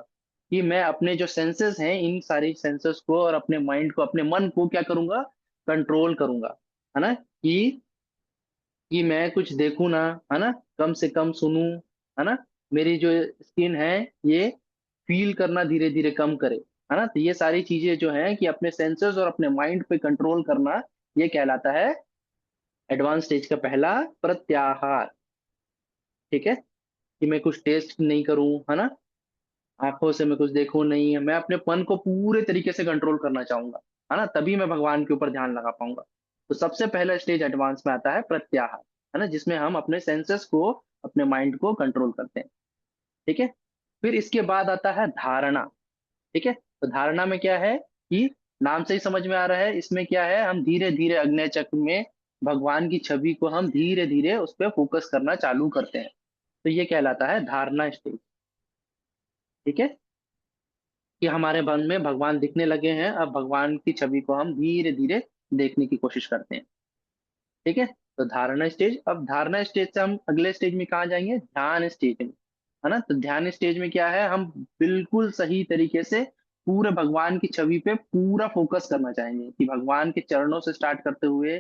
कि मैं अपने जो सेंसेस हैं इन सारी सेंसेस को और अपने माइंड को, अपने मन को क्या करूंगा, कंट्रोल करूंगा, है ना, कि मैं कुछ देखूं ना, है ना, कम से कम सुनूं, है ना, मेरी जो स्किन है ये फील करना धीरे धीरे कम करे, है ना। तो ये सारी चीजें जो हैं कि अपने सेंसेस और अपने माइंड पे कंट्रोल करना, ये कहलाता है एडवांस स्टेज का पहला प्रत्याहार। ठीक है, कि मैं कुछ टेस्ट नहीं करूं, है ना, आंखों से मैं कुछ देखूं नहीं, मैं अपने मन को पूरे तरीके से कंट्रोल करना चाहूंगा, है ना, तभी मैं भगवान के ऊपर ध्यान लगा पाऊंगा। तो सबसे पहला स्टेज एडवांस में आता है प्रत्याहार, है ना, जिसमें हम अपने सेंसेस को, अपने माइंड को कंट्रोल करते हैं। ठीक है, फिर इसके बाद आता है धारणा। ठीक है, तो धारणा में क्या है कि नाम से ही समझ में आ रहा है, इसमें क्या है, हम धीरे धीरे अग्नि चक्र में भगवान की छवि को हम धीरे धीरे उस पर फोकस करना चालू करते हैं। तो ये कहलाता है धारणा स्टेज। ठीक है, कि हमारे मन में भगवान दिखने लगे हैं, अब भगवान की छवि को हम धीरे धीरे देखने की कोशिश करते हैं। ठीक है, तो धारणा स्टेज, अब धारणा स्टेज से हम अगले स्टेज में कहाँ जाएंगे, ध्यान स्टेज में, है ना। तो ध्यान स्टेज में क्या है, हम बिल्कुल सही तरीके से पूरे भगवान की छवि पे पूरा फोकस करना चाहेंगे, कि भगवान के चरणों से स्टार्ट करते हुए,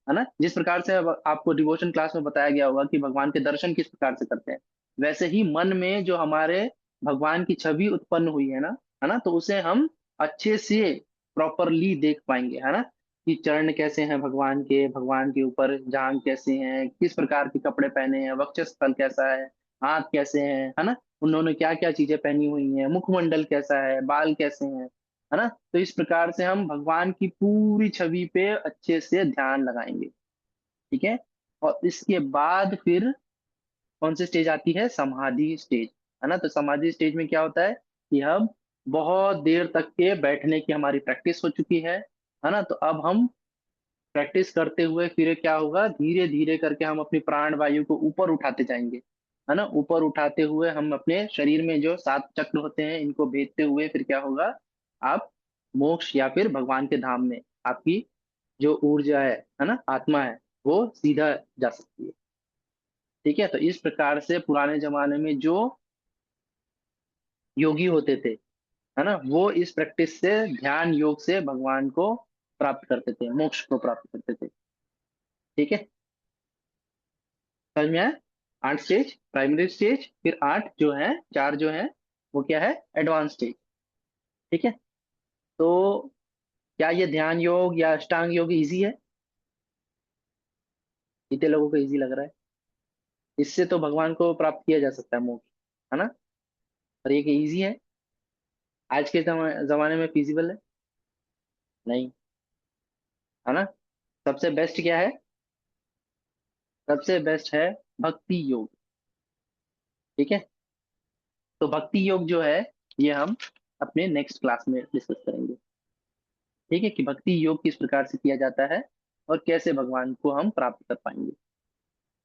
है ना, जिस प्रकार से अब आपको डिवोशन क्लास में बताया गया होगा कि भगवान के दर्शन किस प्रकार से करते हैं, वैसे ही मन में जो हमारे भगवान की छवि उत्पन्न हुई है ना, तो उसे हम अच्छे से प्रॉपरली देख पाएंगे, है ना, कि चरण कैसे हैं भगवान के, भगवान के ऊपर जांग कैसे हैं, किस प्रकार के कपड़े पहने हैं, वक्षस्थल कैसा है, हाथ कैसे हैं, है ना, उन्होंने क्या क्या चीजें पहनी हुई हैं, मुखमंडल कैसा है, बाल कैसे हैं, है ना। तो इस प्रकार से हम भगवान की पूरी छवि पे अच्छे से ध्यान लगाएंगे। ठीक है, और इसके बाद फिर कौन सी स्टेज आती है, समाधि स्टेज, है ना। तो समाधि स्टेज में क्या होता है कि हम बहुत देर तक के बैठने की हमारी प्रैक्टिस हो चुकी है ना, तो अब हम प्रैक्टिस करते हुए फिर क्या होगा, धीरे धीरे करके हम अपनी प्राण वायु को ऊपर उठाते जाएंगे, है ना, ऊपर उठाते हुए हम अपने शरीर में जो सात चक्र होते हैं इनको भेदते हुए फिर क्या होगा, आप मोक्ष या फिर भगवान के धाम में आपकी जो ऊर्जा है ना, आत्मा है, वो सीधा जा सकती है। ठीक है, तो इस प्रकार से पुराने जमाने में जो योगी होते थे, है ना, वो इस प्रैक्टिस से, ध्यान योग से भगवान को प्राप्त करते थे, मोक्ष को प्राप्त करते थे। ठीक है, समझ में आया। आठ स्टेज प्राइमरी स्टेज, फिर आठ जो है, चार जो है वो क्या है, एडवांस स्टेज। ठीक है, तो क्या ये ध्यान योग या अष्टांग योग इजी है, कितने लोगों को इजी लग रहा है, इससे तो भगवान को प्राप्त किया जा सकता है मोक्ष, है ना, और ये कि इजी है, आज के जमाने में फिजिबल है नहीं, है ना। सबसे बेस्ट क्या है, सबसे बेस्ट है भक्ति योग। ठीक है, तो भक्ति योग जो है ये हम अपने नेक्स्ट क्लास में डिस्कस करेंगे। ठीक है, कि भक्ति योग किस प्रकार से किया जाता है और कैसे भगवान को हम प्राप्त कर पाएंगे।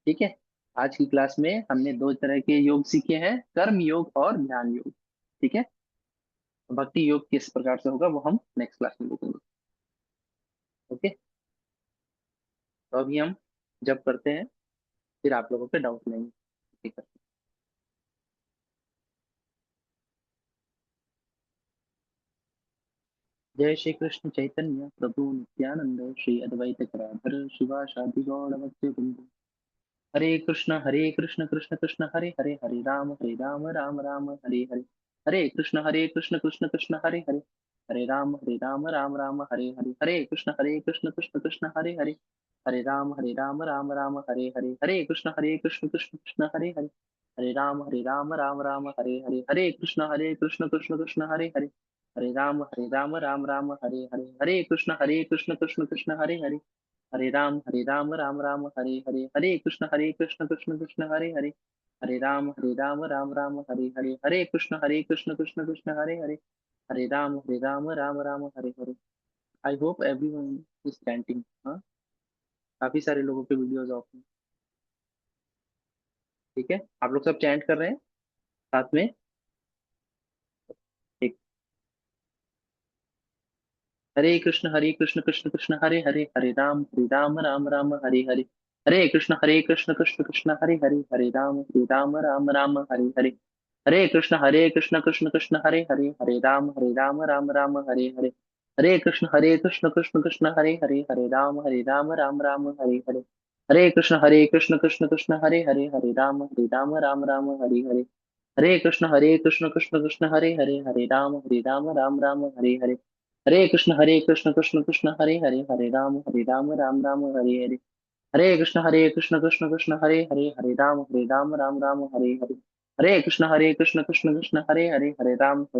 ठीक है, आज की क्लास में हमने दो तरह के योग सीखे हैं, कर्म योग और ज्ञान योग। ठीक है, तो भक्ति योग किस प्रकार से होगा वो हम नेक्स्ट क्लास में देखेंगे। ओके, तो अभी हम जब करते हैं, फिर आप लोगों के डाउट लेंगे। ठीक है, जय श्री कृष्ण चैतन्य प्रभु नित्यानंद, श्री अद्वैत गदाधर शिवासादि गौर भक्त, हरे कृष्ण कृष्ण कृष्ण हरे हरे, हरे राम राम राम राम हरे हरे, हरे कृष्ण कृष्ण कृष्ण हरे हरे, हरे राम राम राम हरे हरे, हरे कृष्ण कृष्ण कृष्ण हरे हरे, हरे राम राम राम हरे हरे, हरे कृष्ण कृष्ण कृष्ण हरे हरे, हरे राम राम राम हरे हरे, हरे कृष्ण कृष्ण कृष्ण हरे हरे, हरे राम राम राम हरे हरे, हरे कृष्ण कृष्ण कृष्ण हरे हरे, हरे राम राम राम हरे हरे, हरे कृष्ण कृष्ण कृष्ण हरे हरे, हरे राम राम राम हरे हरे, हरे कृष्ण कृष्ण कृष्ण हरे हरे, हरे Ram Ram Ram Hare Hare. I hope everyone is chanting. हाँ, काफी सारे लोगों के वीडियोस ऑफ हैं। ठीक है, आप लोग सब चैंट कर रहे हैं साथ में। ठीक। हरे कृष्ण कृष्ण कृष्ण हरे हरे, हरे राम राम राम हरे हरे, हरे कृष्ण कृष्ण कृष्ण हरे हरे, हरे राम राम राम हरे हरे, हरे कृष्ण कृष्ण कृष्ण हरे हरे, हरे राम राम राम हरे हरे, हरे कृष्ण कृष्ण कृष्ण हरे हरे, हरे राम राम राम हरे हरे, हरे कृष्ण कृष्ण कृष्ण हरे हरे, हरे राम राम राम हरे हरे, हरे कृष्ण कृष्ण कृष्ण हरे हरे, हरे राम राम राम हरे हरे, हरे कृष्ण कृष्ण कृष्ण हरे हरे, हरे राम राम राम हरे हरे, हरे कृष्ण कृष्ण कृष्ण हरे हरे, हरे राम राम राम हरे हरे, हरे कृष्ण कृष्ण कृष्ण हरे हरे, हरे राम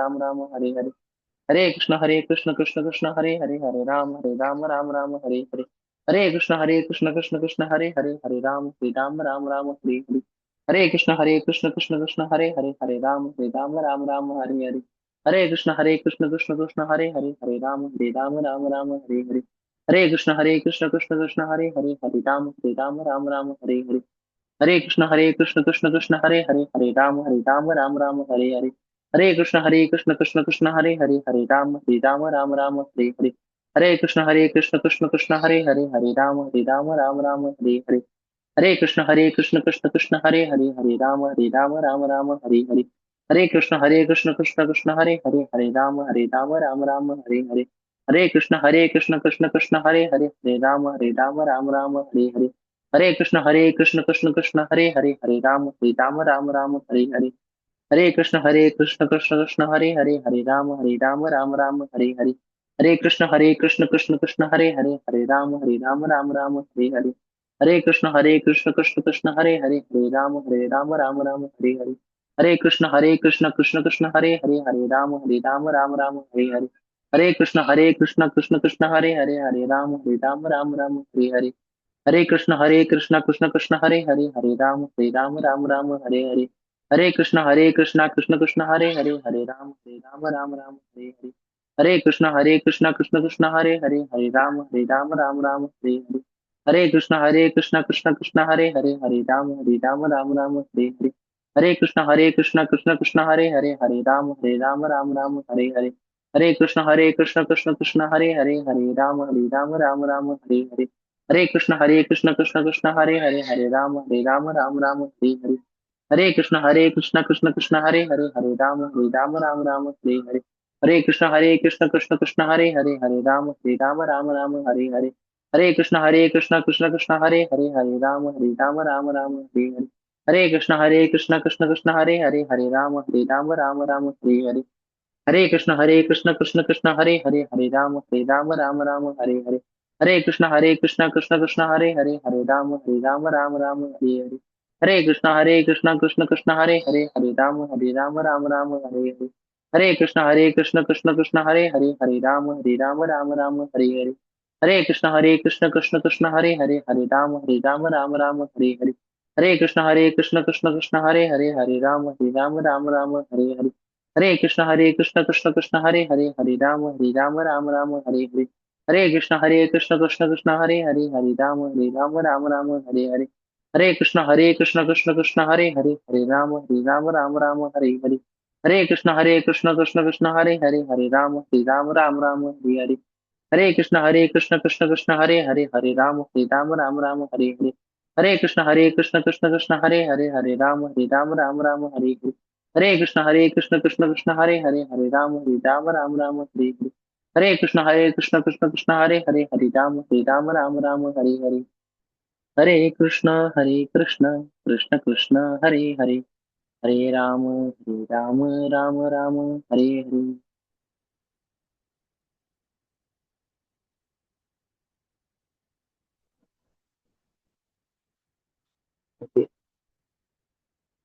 राम राम हरे हरे, हरे कृष्ण कृष्ण कृष्ण हरे हरे, हरे राम राम राम हरे हरे, हरे कृष्ण कृष्ण कृष्ण हरे हरे, हरे राम राम राम हरे हरे, हरे कृष्ण कृष्ण कृष्ण हरे हरे, हरे राम राम राम हरे हरे, हरे कृष्ण कृष्ण कृष्ण हरे हरे, हरे राम राम राम हरे हरे, हरे कृष्ण कृष्ण कृष्ण हरे हरे, हरे राम राम राम हरे हरे, हरे कृष्ण कृष्ण कृष्ण हरे हरे, हरे राम राम राम हरे हरे, हरे कृष्ण कृष्ण कृष्ण हरे हरे, हरे राम राम राम हरे हरे, हरे कृष्ण कृष्ण कृष्ण हरे हरे, हरे राम राम राम हरे हरे, हरे कृष्ण कृष्ण कृष्ण हरे हरे, हरे राम राम राम हरे हरे, हरे कृष्ण कृष्ण कृष्ण हरे हरे, हरे राम राम राम हरे हरे, हरे कृष्ण कृष्ण कृष्ण हरे हरे, हरे राम राम राम हरे हरे, हरे कृष्ण कृष्ण कृष्ण हरे हरे, हरे राम राम राम हरे हरे, हरे कृष्ण कृष्ण कृष्ण हरे हरे, हरे राम राम राम हरे हरे, हरे कृष्ण कृष्ण कृष्ण हरे हरे, हरे राम राम राम हरे हरे, हरे कृष्ण कृष्ण कृष्ण हरे हरे, हरे राम राम राम हरे हरे, हरे कृष्ण कृष्ण कृष्ण हरे हरे, हरे राम राम राम हरे हरे, हरे कृष्ण कृष्ण कृष्ण हरे हरे, हरे राम राम राम हरे हरे, हरे कृष्ण कृष्ण कृष्ण हरे हरे, हरे राम राम राम हरे हरे, हरे कृष्ण कृष्ण कृष्ण हरे हरे, हरे राम राम राम हरे हरे, हरे कृष्ण कृष्ण कृष्ण हरे हरे, हरे राम राम राम हरे हरे, हरे कृष्ण कृष्ण कृष्ण हरे हरे, हरे राम राम राम हरे हरे, हरे कृष्ण कृष्ण कृष्ण हरे हरे, हरे राम राम राम हरे हरे, हरे कृष्ण कृष्ण कृष्ण हरे हरे, हरे राम राम राम हरे हरे, हरे कृष्ण कृष्ण कृष्ण हरे हरे, हरे राम राम राम हरे हरे, हरे कृष्ण कृष्ण कृष्ण हरे हरे, हरे राम राम राम हरे हरे, हरे कृष्ण कृष्ण कृष्ण हरे हरे, हरे राम राम राम हरे हरे, हरे कृष्ण कृष्ण कृष्ण हरे हरे, हरे राम राम राम हरे हरे, हरे कृष्ण कृष्ण कृष्ण हरे हरे, हरे राम राम राम हरे हरे, हरे कृष्ण कृष्ण कृष्ण हरे हरे, हरे राम राम राम हरे हरे, हरे कृष्ण कृष्ण कृष्ण हरे हरे, हरे राम राम राम हरे हरे, हरे कृष्ण कृष्ण कृष्ण हरे हरे, हरे राम राम राम हरे हरे, हरे कृष्ण कृष्ण कृष्ण हरे हरे, हरे राम राम राम हरे हरे, हरे कृष्ण कृष्ण कृष्ण हरे हरे, हरे राम राम राम हरे हरे, हरे कृष्ण कृष्ण कृष्ण हरे हरे, हरे राम राम राम हरे हरे, हरे कृष्ण कृष्ण कृष्ण हरे हरे, हरे राम राम राम हरे हरे, हरे कृष्ण कृष्ण कृष्ण हरे हरे, हरे राम राम राम हरे हरे, हरे कृष्ण कृष्ण कृष्ण हरे हरे, हरे राम राम राम हरे हरे, हरे कृष्ण कृष्ण कृष्ण हरे हरे, हरे राम राम राम हरे हरे, हरे कृष्ण कृष्ण कृष्ण हरे हरे, हरे राम राम राम हरे हरे, हरे कृष्ण कृष्ण कृष्ण हरे हरे, हरे राम राम राम हरे हरे, हरे कृष्ण कृष्ण कृष्ण हरे हरे, हरे राम राम राम हरे हरे, हरे कृष्ण कृष्ण कृष्ण हरे हरे, हरे राम राम राम हरे हरे, हरे कृष्ण कृष्ण कृष्ण हरे हरे, हरे राम राम राम हरे हरे। ओके,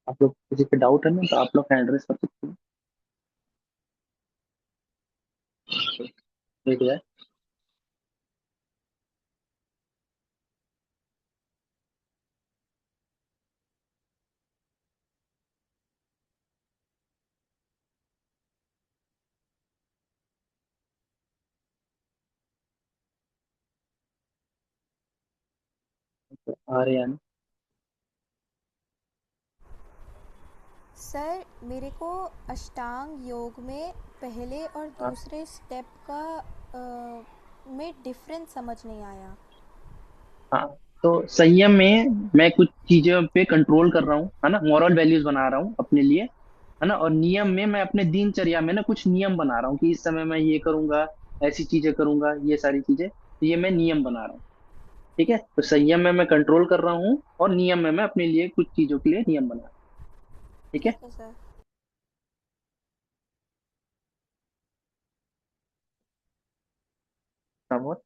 आप लोग किसी पे डाउट है ना तो आप लोग हैंड रेस कर सकते हैं। ठीक है। आर्यन। सर मेरे को अष्टांग योग में पहले और हाँ दूसरे स्टेप का में डिफरेंस समझ नहीं आया। हाँ, तो संयम में मैं कुछ चीजों पे कंट्रोल कर रहा हूँ, है ना, मॉरल वैल्यूज बना रहा हूँ अपने लिए, है ना। और नियम में मैं अपने दिनचर्या में ना कुछ नियम बना रहा हूँ कि इस समय मैं ये करूंगा, ऐसी चीजें करूंगा, ये सारी चीजें, तो ये मैं नियम बना रहा हूँ। ठीक है, तो संयम में मैं कंट्रोल कर रहा हूँ और नियम में मैं अपने लिए कुछ चीजों के लिए नियम बना रहा हूँ। ठीक है। ठीक है सर। प्रमोद।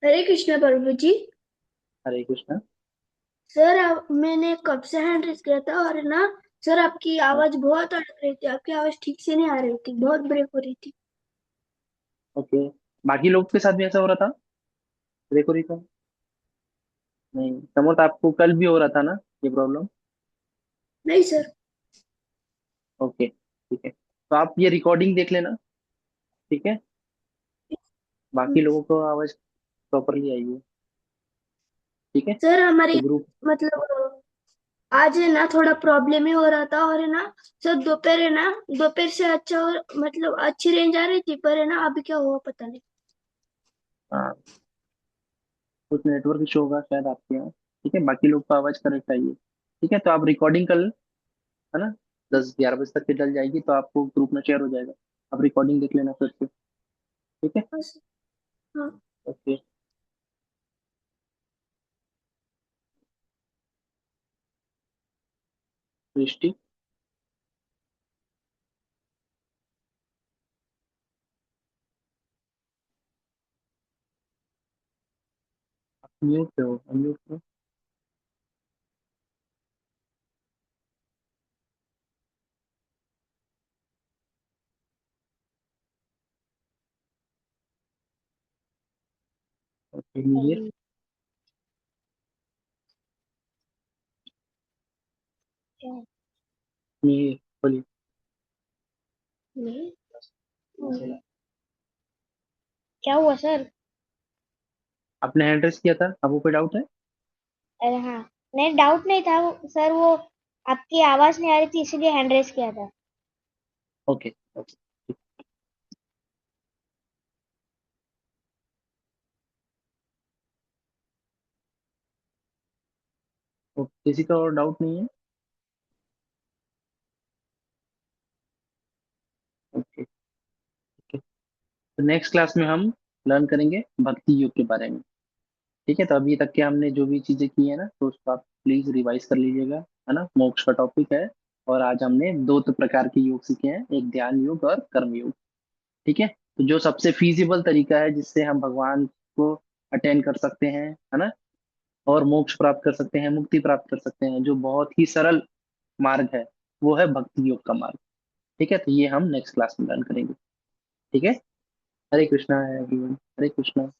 हरे कृष्ण प्रभु जी। हरे कृष्णा। सर मैंने कब से हैंड रेस किया था और ना सर आपकी हाँ, आवाज बहुत अटक रही थी, आपकी आवाज ठीक से नहीं आ रही थी, बहुत ब्रेक हो रही थी। ओके। बाकी लोग के साथ भी ऐसा हो रहा था? देखो रही था? नहीं, प्रमोद आपको कल भी हो रहा था ना ये प्रॉब्लम? नहीं सर। ओके ठीक है, तो आप ये रिकॉर्डिंग देख लेना। ठीक है, बाकी लोगों को आवाज प्रॉपरली आई है। ठीक है, सर तो हमारी ग्रुप। मतलब आज है ना थोड़ा प्रॉब्लम ही हो रहा था और है ना सर दोपहर है ना, दोपहर से अच्छा और मतलब अच्छी रेंज आ रही थी, पर है ना अभी क्या हुआ पता नहीं। हाँ, कुछ नेटवर्क इशू होगा शायद आपके यहाँ। ठीक है, बाकी लोग को आवाज करेक्ट आई है। ठीक है, तो आप रिकॉर्डिंग कर, है ना, 10-11 बजे तक के डल जाएगी तो आपको ग्रुप में शेयर हो जाएगा। आप रिकॉर्डिंग देख लेना फिर से। ठीक है। हाँ सर। हाँ। ओके। सृष्टि। म्यूट पे हो, अनम्यूट करो। ओके, मिहिर। मिहिर बोलिए। नहीं। क्या हुआ सर? आपने हैंड रेस किया था, आपको कोई डाउट है? अरे हाँ, नहीं डाउट नहीं था सर, वो आपकी आवाज नहीं आ रही थी इसीलिए हैंड रेस किया था। Okay okay. तो किसी का और डाउट नहीं है? ओके। तो नेक्स्ट क्लास में हम लर्न करेंगे भक्ति योग के बारे में। ठीक है, तो अभी तक के हमने जो भी चीजें की है ना, तो उसको आप प्लीज रिवाइज कर लीजिएगा, है ना। मोक्ष का टॉपिक है, और आज हमने दो तो प्रकार के योग सीखे हैं, एक ध्यान योग और कर्म योग। ठीक है, तो जो सबसे फीजिबल तरीका है जिससे हम भगवान को अटेंड कर सकते हैं, है ना, और मोक्ष प्राप्त कर सकते हैं, मुक्ति प्राप्त कर सकते हैं, जो बहुत ही सरल मार्ग है, वो है भक्ति योग का मार्ग। ठीक है, तो ये हम नेक्स्ट क्लास में लर्न करेंगे। ठीक है। हरे कृष्णा है एवरीवन, हरे कृष्णा।